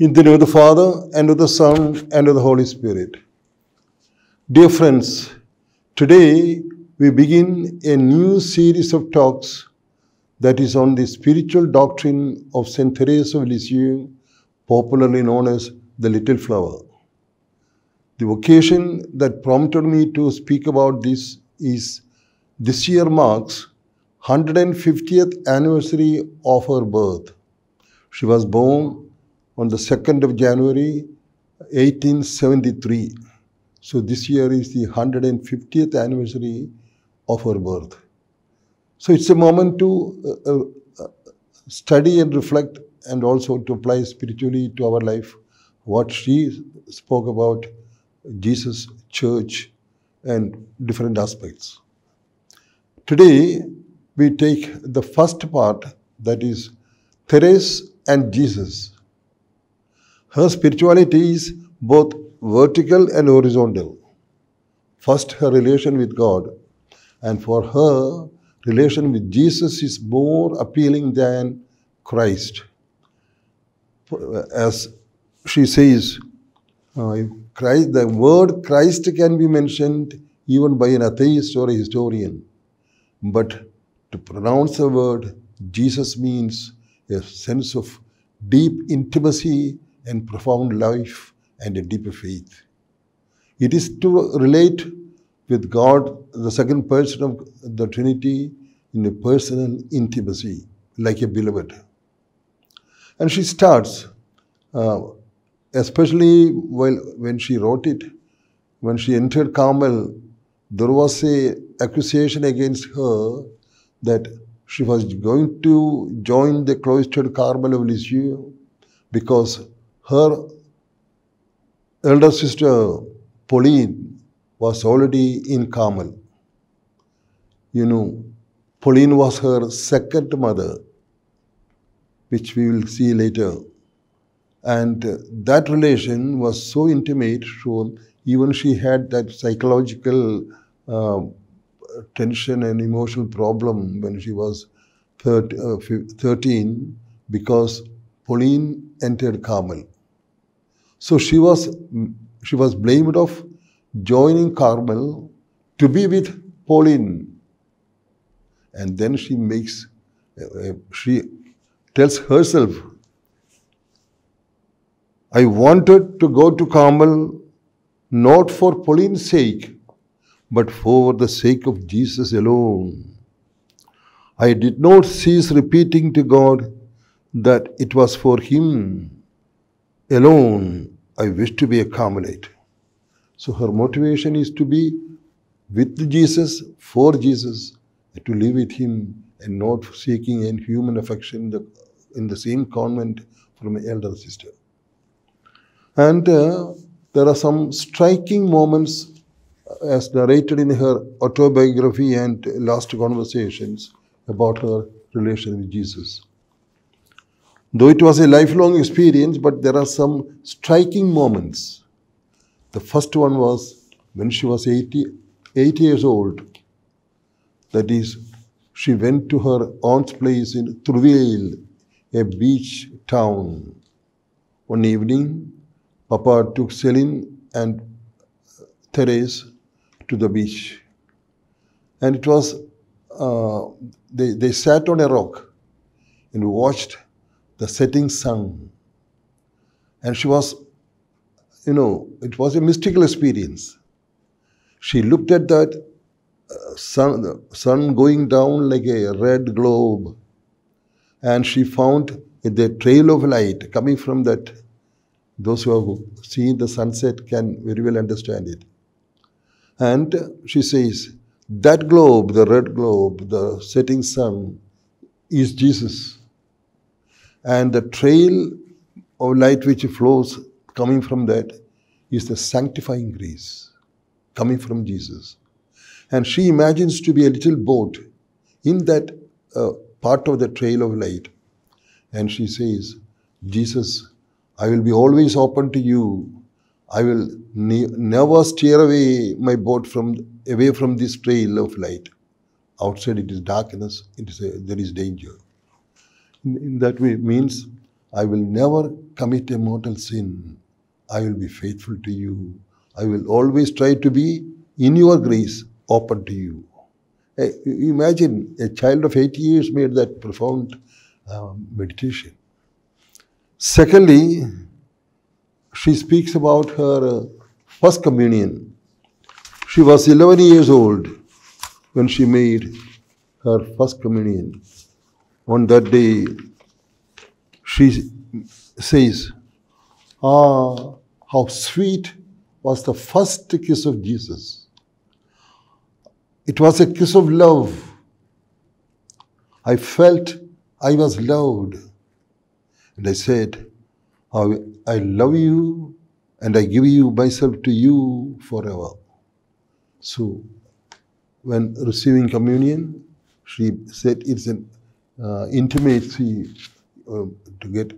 In the name of the Father, and of the Son, and of the Holy Spirit. Dear friends, today we begin a new series of talks that is on the spiritual doctrine of St. Therese of Lisieux, popularly known as the Little Flower. The occasion that prompted me to speak about this is this year marks 150th anniversary of her birth. She was born on the 2nd of January 1873. So this year is the 150th anniversary of her birth. So it's a moment to study and reflect and also to apply spiritually to our life what she spoke about Jesus, church, and different aspects. Today, we take the first part, that is Therese and Jesus. Her spirituality is both vertical and horizontal. First, her relation with God, and for her, relation with Jesus is more appealing than Christ. As she says, the word Christ can be mentioned even by an atheist or a historian. But to pronounce the word Jesus means a sense of deep intimacy and profound life and a deeper faith. It is to relate with God, the second person of the Trinity, in a personal intimacy, like a beloved. And she starts, especially when she wrote it, when she entered CARMEL, there was an accusation against her that she was going to join the cloistered CARMEL of Lisieux because her elder sister, Pauline, was already in CARMEL. You know, Pauline was her second mother, which we will see later. And that relation was so intimate, so even she had that psychological tension and emotional problem when she was 13 because Pauline entered CARMEL. So she was blamed of joining CARMEL to be with Pauline. And then she tells herself, I wanted to go to CARMEL not for Pauline's sake, but for the sake of Jesus alone. I did not cease repeating to God that it was for Him alone I wish to be a Carmelite. So her motivation is to be with Jesus, for Jesus, to live with Him and not seeking any human affection in the same convent from an elder sister. And there are some striking moments as narrated in her autobiography and last conversations about her relation with Jesus. Though it was a lifelong experience, but there are some striking moments. The first one was when she was 8 years old. That is, she went to her aunt's place in Trouville, a beach town. One evening, Papa took Céline and Therese to the beach. And it was, they sat on a rock and watched the setting sun. And she was, it was a mystical experience. She looked at that sun going down like a red globe. And she found the trail of light coming from that. Those who have seen the sunset can very well understand it. And she says, that globe, the red globe, the setting sun, is Jesus. And the trail of light which flows coming from that is the sanctifying grace coming from Jesus. And she imagines to be a little boat in that part of the trail of light. And she says, Jesus, I will be always open to you. I will never steer away my boat away from this trail of light. Outside it is darkness, there is danger. In that way, it means I will never commit a mortal sin. I will be faithful to you. I will always try to be in your grace, open to you. Imagine a child of 8 years made that profound meditation. Secondly, she speaks about her first communion. She was 11 years old when she made her first communion. On that day, she says, "Ah, how sweet was the first kiss of Jesus. It was a kiss of love. I felt I was loved. And I said, I love you and I give you myself to you forever." So, when receiving communion, she said it's an intimacy to get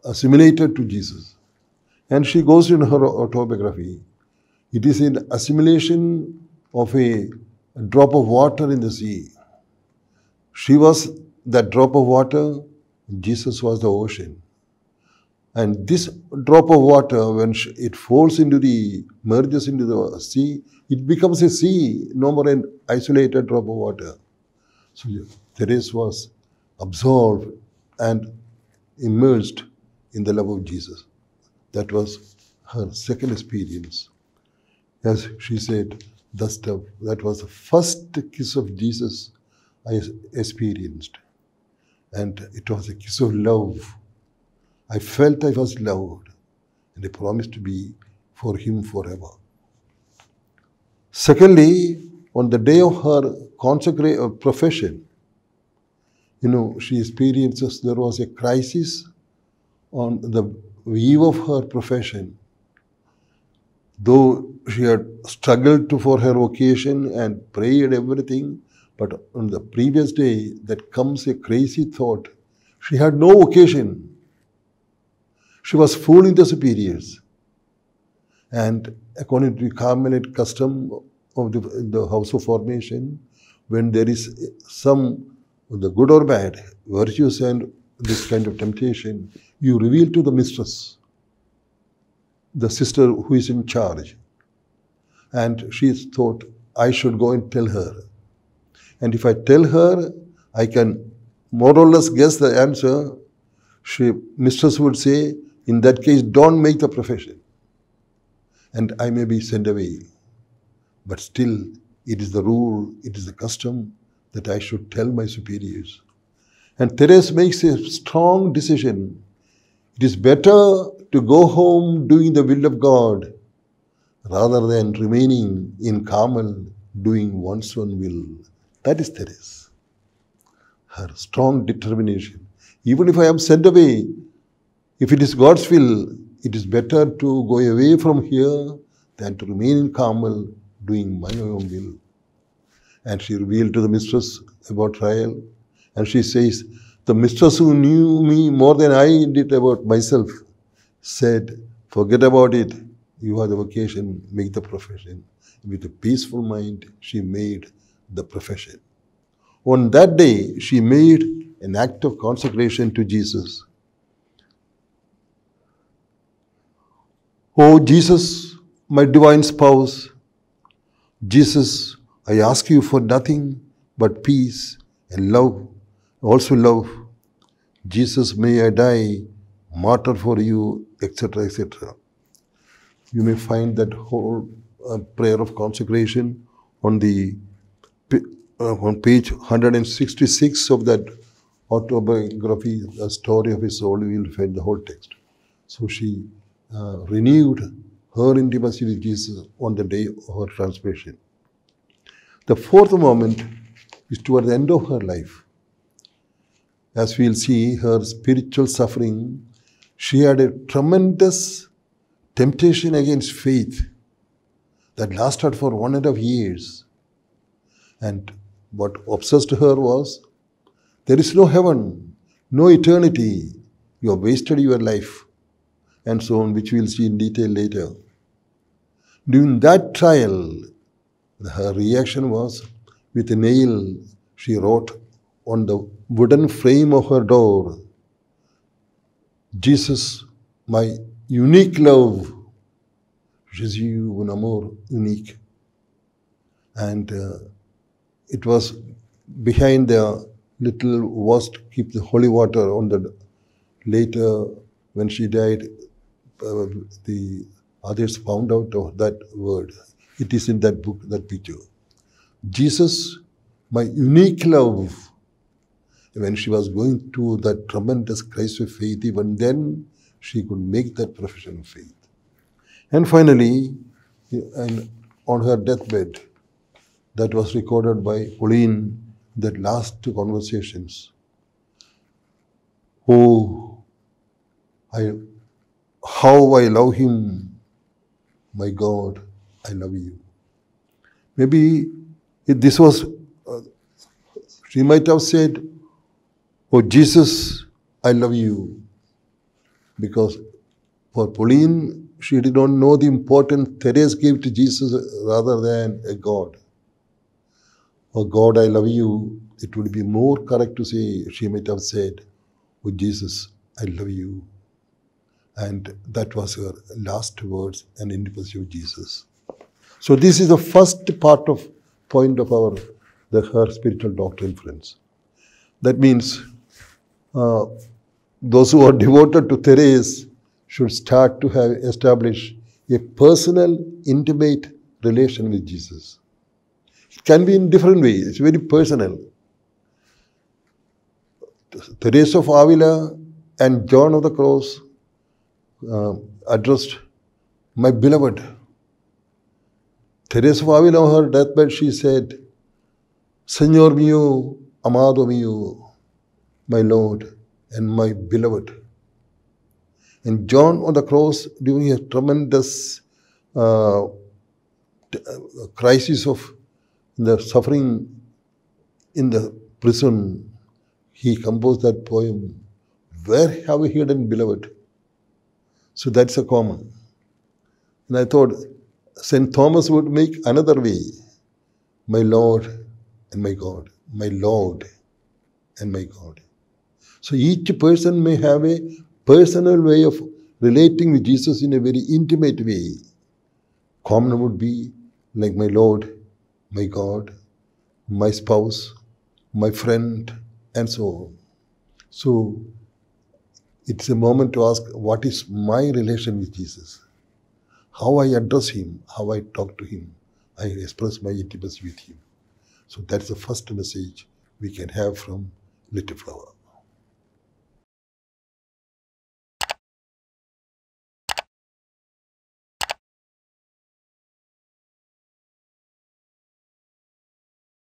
assimilated to Jesus. And she goes in her autobiography. It is an assimilation of a drop of water in the sea. She was that drop of water, Jesus was the ocean. And this drop of water, when it falls into merges into the sea, it becomes a sea, no more an isolated drop of water. So Therese was absorbed and immersed in the love of Jesus. That was her second experience. As she said, that was the first kiss of Jesus I experienced. And it was a kiss of love. I felt I was loved, and I promised to be for him forever. Secondly, on the day of her profession, she experiences there was a crisis on the eve of her profession. Though she had struggled for her vocation and prayed everything, but on the previous day, that comes a crazy thought. She had no vocation. She was fooling the superiors. And according to the Carmelite custom of the house of formation, when there is some, the good or bad, virtues and this kind of temptation, you reveal to the mistress, the sister who is in charge. And she thought, I should go and tell her. And if I tell her, I can more or less guess the answer. Mistress would say, in that case, don't make the profession. And I may be sent away. But still, it is the rule, it is the custom that I should tell my superiors. And Therese makes a strong decision. It is better to go home doing the will of God rather than remaining in Carmel doing one's own will. That is Therese. Her strong determination. Even if I am sent away, if it is God's will, it is better to go away from here than to remain in Carmel doing my own will. And she revealed to the mistress about trial. And she says, the mistress who knew me more than I did about myself said, forget about it. You have the vocation, make the profession. With a peaceful mind, she made the profession. On that day, she made an act of consecration to Jesus. Oh Jesus, my divine spouse, Jesus, I ask you for nothing but peace and love, also love. Jesus, may I die, martyr for you, etc., etc. You may find that whole prayer of consecration on page 166 of that autobiography, the story of his soul. You will find the whole text. So she renewed her intimacy with Jesus on the day of her transmission. The fourth moment is toward the end of her life. As we will see, her spiritual suffering, she had a tremendous temptation against faith that lasted for 1.5 years. And what obsessed her was, there is no heaven, no eternity, you have wasted your life, and so on, which we will see in detail later. During that trial, her reaction was, with a nail, she wrote on the wooden frame of her door, Jesus, my unique love. Jésus, un amour unique. And it was behind the little vase to keep the holy water on the. Later, when she died, the others found out of that word. It is in that book, that picture. Jesus, my unique love. When she was going to that tremendous crisis of faith, even then she could make that profession of faith. And finally, and on her deathbed, that was recorded by Pauline, that last two conversations. Oh, how I love him, my God, I love you. Maybe if this was, she might have said, oh Jesus, I love you. Because for Pauline, she did not know the importance Therese gave to Jesus rather than a God. Oh God, I love you. It would be more correct to say, she might have said, oh Jesus, I love you. And that was her last words and intimacy of Jesus. So this is the first point of her spiritual doctrine, friends. That means those who are devoted to Therese should start to have established a personal, intimate relation with Jesus. It can be in different ways. It's very personal. Therese of Avila and John of the Cross addressed, my beloved. Therese of Avila on her deathbed, she said, Señor mío, amado mío, my Lord and my beloved. And John on the cross, during a tremendous crisis of the suffering in the prison, he composed that poem, Where have we hidden, beloved? So that's a common. And I thought St. Thomas would make another way, my Lord and my God, my Lord and my God. So each person may have a personal way of relating with Jesus in a very intimate way. Common would be like my Lord, my God, my spouse, my friend, and so on. So it's a moment to ask, what is my relation with Jesus? How I address him, how I talk to him, I express my intimacy with him. So that's the first message we can have from Little Flower.